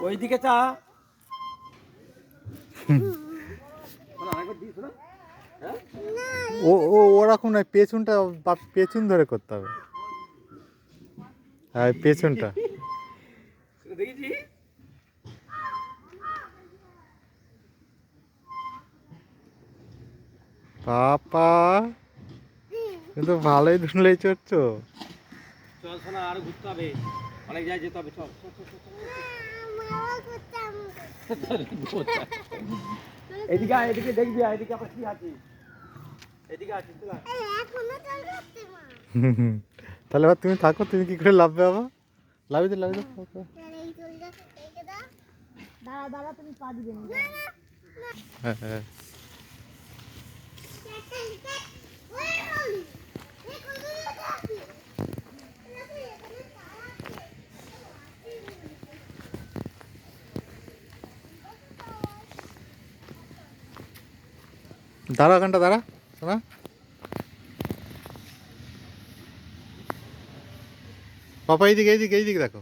ওইদিকে চা ও ও ওরকম নয়, পেছনটা পেছন ধরে করতে হবে। হ্যাঁ পেছনটা। দেখেছি পাপা কিন্তু ভালোই ধুনলেই চড়ছো। চল শোনা আর ঘুরতে হবে, অনেক জায়গায় যেতে হবে, চল এদিকে আয়, এদিকে দেখবি, এদিকে আবার কি আছে, এদিকে আছে চল। তাহলে এবার তুমি থাকো, তুমি কি করে লাভবে বাবা? লাভি দে লাভি দে। দাঁড়া দাঁড়া, তুমি পা দিবে না। হ্যাঁ হ্যাঁ দাঁড়া ঘন্টা দাঁড়া শোনা। পাপা এইদিকে এইদিকে এইদিকে দেখো।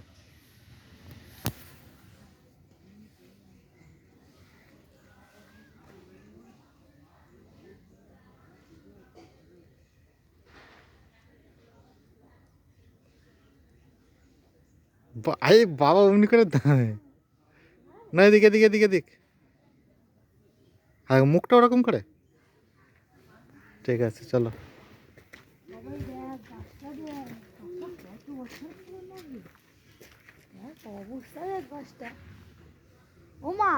আরে বাবা অমনি করে না, এদিকে এদিকে এদিকে এদিক। হ্যাঁ মুখটা ওরকম করে। ঠিক আছে চলো। অবস্থা দেখ গাছটা। ও মা,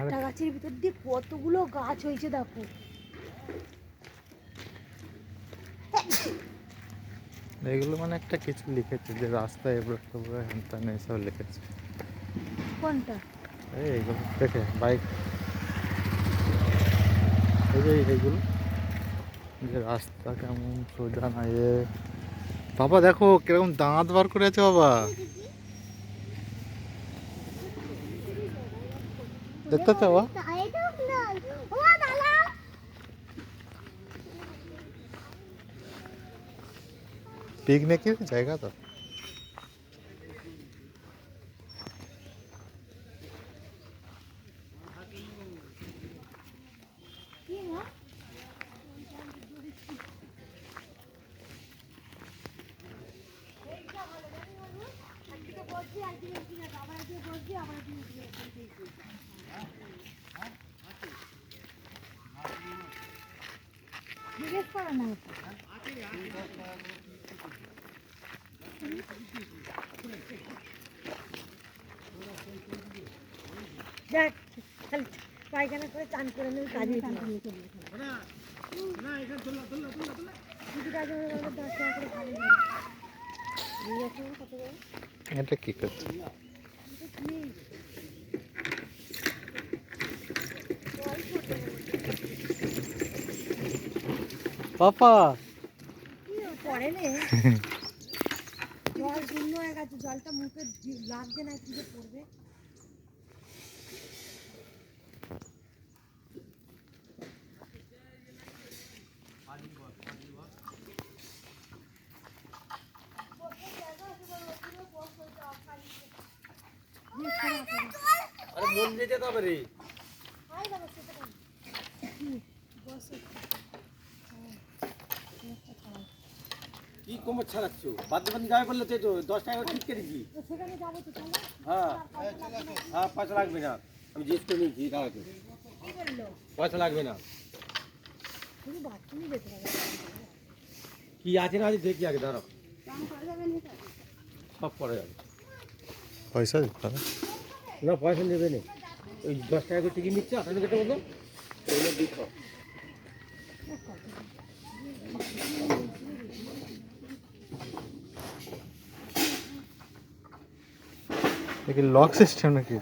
একটা গাছের ভিতর দিয়ে কতগুলো গাছ হয়েছে দেখো। এগুলো মানে একটা কিছু লিখেছে যে রাস্তায় এবার হ্যান এসব লিখেছে। কোনটা? এইগুলো দেখে বাইক, এই যে এইগুলো যে রাস্তা কেমন সোজা না এ। বাবা দেখো কিরকম দাঁত বার করে আছে বাবা, দেখতে তো বাবা। পিকনিকের জায়গা তো। জিজ্ঞেস করো না। দেখ খালি পায়খানা করে চান করে নেবে, কাজে এটা কি করছে পাপা? পড়ে নে, জল শূন্য হয়ে গেছে, জলটা মুখে লাগছে না, কি যে পড়বে। আরে মন যেতে হবে রে, কি কোমর ছাড়াচ্ছ, বাদ্যবান যাবে বললে তো 10 টাকা ঠিক করে দিবি। হ্যাঁ হ্যাঁ পয়সা লাগবে না, আমি জিজ্ঞেস করে নিয়েছি, দাঁড়াতে পয়সা লাগবে না। কি আছে না আছে দেখি আগে, দাঁড়াও সব পরে যাবে। পয়সা দিতে হবে না পয়সা নেবে না, ওই 10 টাকা করে টিকিট নিচ্ছে 58 টাকা মতো, ওগুলো দিচ্ছ। দেখি লক সিস্টেম নাকি।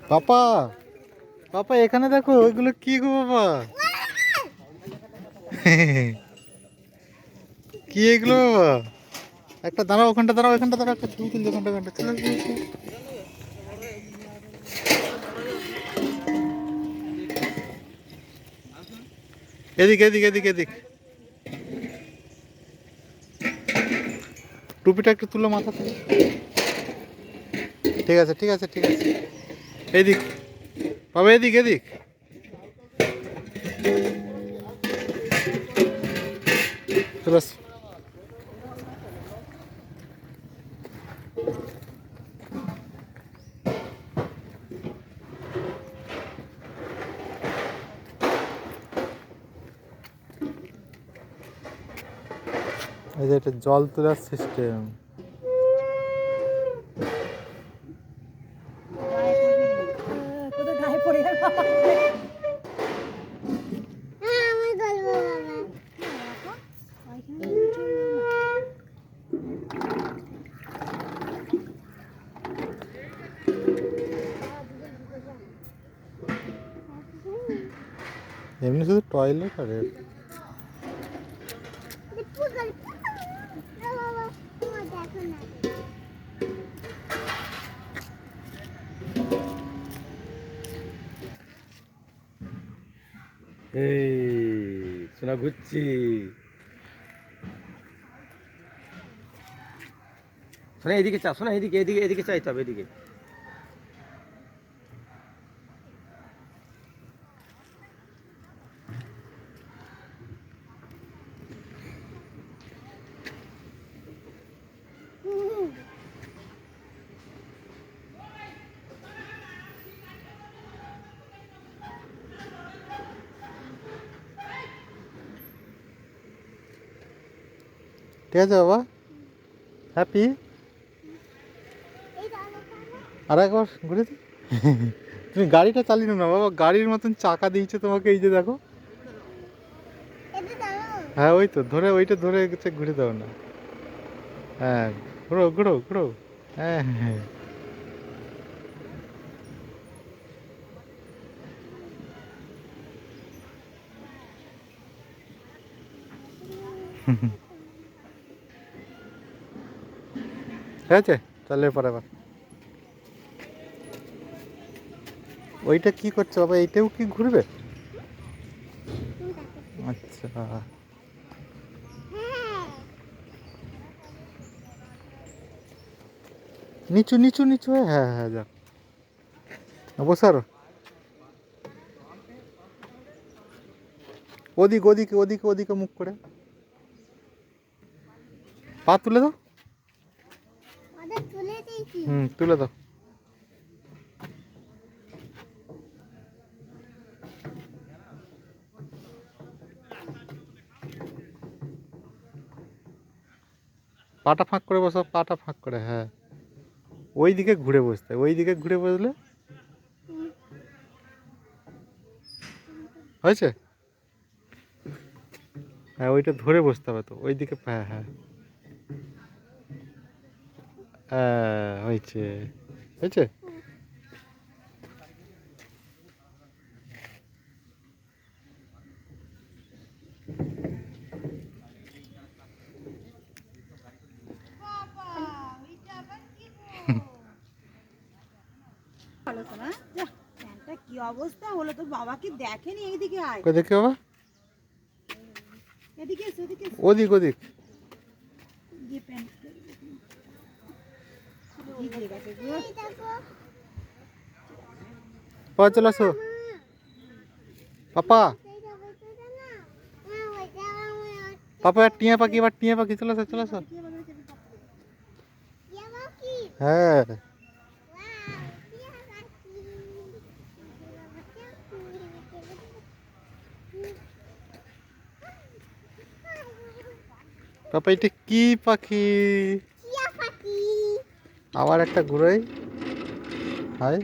পাপা পাপা এখানে দেখো ওইগুলো কি গো বাবা? কি এগুলো বাবা? একটা দাঁড়াও, ওখানটা দাঁড়াও, এখানটা দাঁড়াও, একটা ছবি তুলতে, ওখানটা ওখানটা চলে আসো, আসো। এদিক এদিক এদিক এদিক। টুপিটা একটু তুলো মাথা থেকে। ঠিক আছে ঠিক আছে ঠিক আছে। এদিক বাবা, এদিক এদিক। চলে আসো। এই যে এটা জল তোলার সিস্টেম। কোথায় গায়ে পড়ে গেল এমনি শুধু টয়লেট আর এর। এই সোনা ঘুরছি। সোনা এদিকে চা, সোনা এদিকে এদিকে এদিকে চাইতে হবে, এদিকে। ঠিক আছে বাবা, হ্যাপি। আর একবার ঘুরে দিই। তুমি গাড়িটা চালিয়ে নাও না বাবা, গাড়ির মতন চাকা দিয়েছে তোমাকে, এই যে দেখো। হ্যাঁ ওই তো ধরে, ওইটা ধরে গেছে, ঘুরে দাও না। হ্যাঁ ঘুরো ঘুরো ঘুরো। হ্যাঁ হ্যাঁ। ঠিক আছে, চলে পরে আবার। ওইটা কি করছে বাবা? এইটাও কি ঘুরবে? আচ্ছা, নিচু নিচু নিচু হয়ে, হ্যাঁ হ্যাঁ যাও, বসারো। ওদিক ওদিকে ওদিকে ওদিকে মুখ করে পা তুলে দাও। হুম, তুলে দাও। পাটা ফাঁক করে বসো, পাটা ফাঁক করে, হ্যাঁ। ওই দিকে ঘুরে বসতে, ওই দিকে ঘুরে বসলে হয়েছে। হ্যাঁ ওইটা ধরে বসতে হবে তো, ওই দিকে, হ্যাঁ হ্যাঁ হ্যাঁ, হয়েছে হয়েছে। ভালো তো না? যা, প্যান্টটা কি অবস্থা হলো, তো বাবা কি দেখেনি? এইদিকে আয়, কই দেখে বাবা? এদিকে এসো, এদিকে এসো। ওদিক ওদিক। যে প্যান্ট ভিজে গেছে গো। পাপা চলে আসো, পাপা পাপা টিয়া পাখি, এবার টিয়া পাখি, চলে আসো চলে আসো। হ্যাঁ পাপা এটা কি পাখি? আবার একটা ঘুরাই। হাই,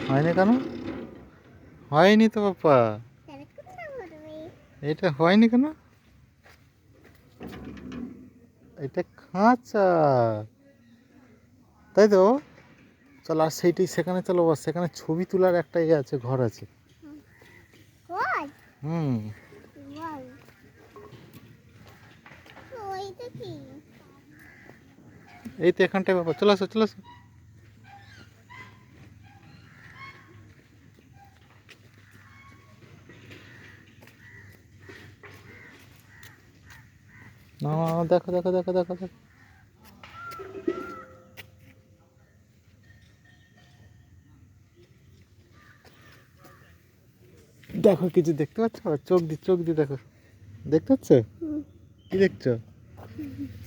হয়নি কেন? হয়নি তো পাপা, এটা হয়নি কেন? এটা খাঁচা, তাই তো? চল আর সেইটাই সেখানে চলো বাস, সেখানে ছবি তোলার একটা ইয়ে আছে, ঘর আছে। কই হুম ওয়াও ওইটা কি এই তো এখানটায় বাবা, চলে আসো চলে আসো। না দেখো দেখো দেখো দেখো দেখো, দেখো কিছু দেখতে পাচ্ছ? চোখ দিয়ে চোখ দিয়ে দেখো, দেখতে পাচ্ছ? কি দেখছো?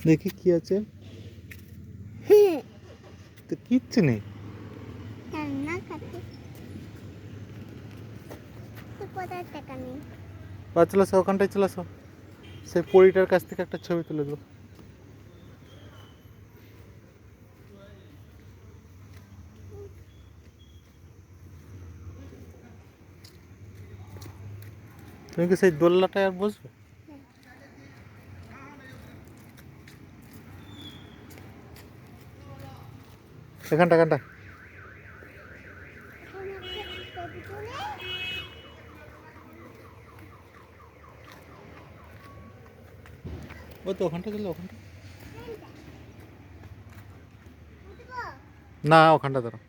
দেখি কি আছে, তো কিচ্ছু নেই। রান্না খাতে তো কোথায় টাকা নেই বা চলে আসো ওখানটায়, চলে আসো, সেই পরিটার কাছ থেকে একটা ছবি তুলে দেবো। তুমি কি সেই দোলনাটায় আর বসবে? এখানটা এখানটা এখানে একটা ছবি তুলে ওই তো ওখানটা চলে, ওখানটা উঠবো না, ওখানটা দাঁড়াও।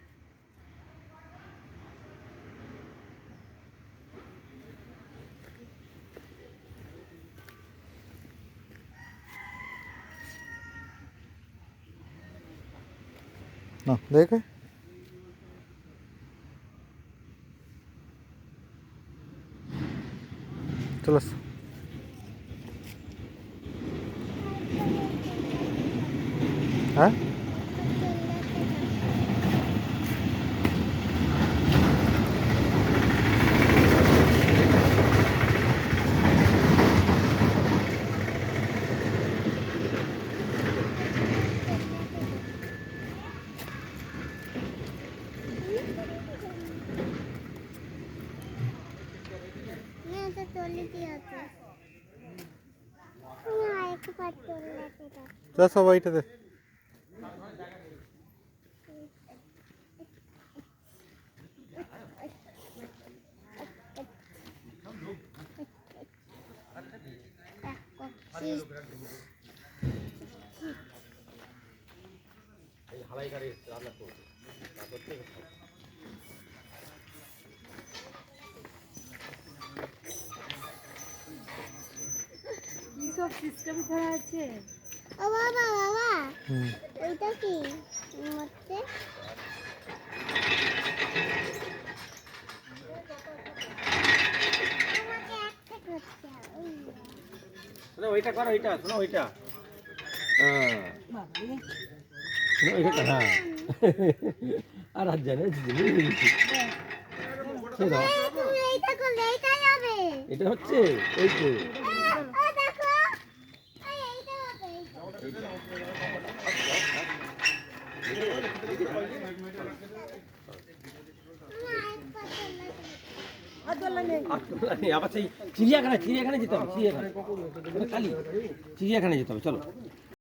না দেখে চলে আসো। হ্যাঁ না তো চলে দিয়ে আছে না একবার চলে যেতে দাও চল সবাই এটাতে। এই হালাই গাড়ি রান্না করবে, তারপর থেকে খাও। কি সব সিস্টেম করা আছে? ও বাবা বাবা হুম ওইটা কি মরতে আমাকে একটা করতে হবে শোনো ওইটা করো, ওইটা শোনো ওইটা, হ্যাঁ শোনো ওইটা, হ্যাঁ আর হাত জানে তুমি এইটা করলে এইটাই হবে এটা হচ্ছে এই তো ও দেখো এই এইটা হবে আবার সেই চিড়িয়াখানায় যেতে হবে, চিড়িয়াখানায় কালি চিড়িয়াখানায় যেতে হবে, চলো।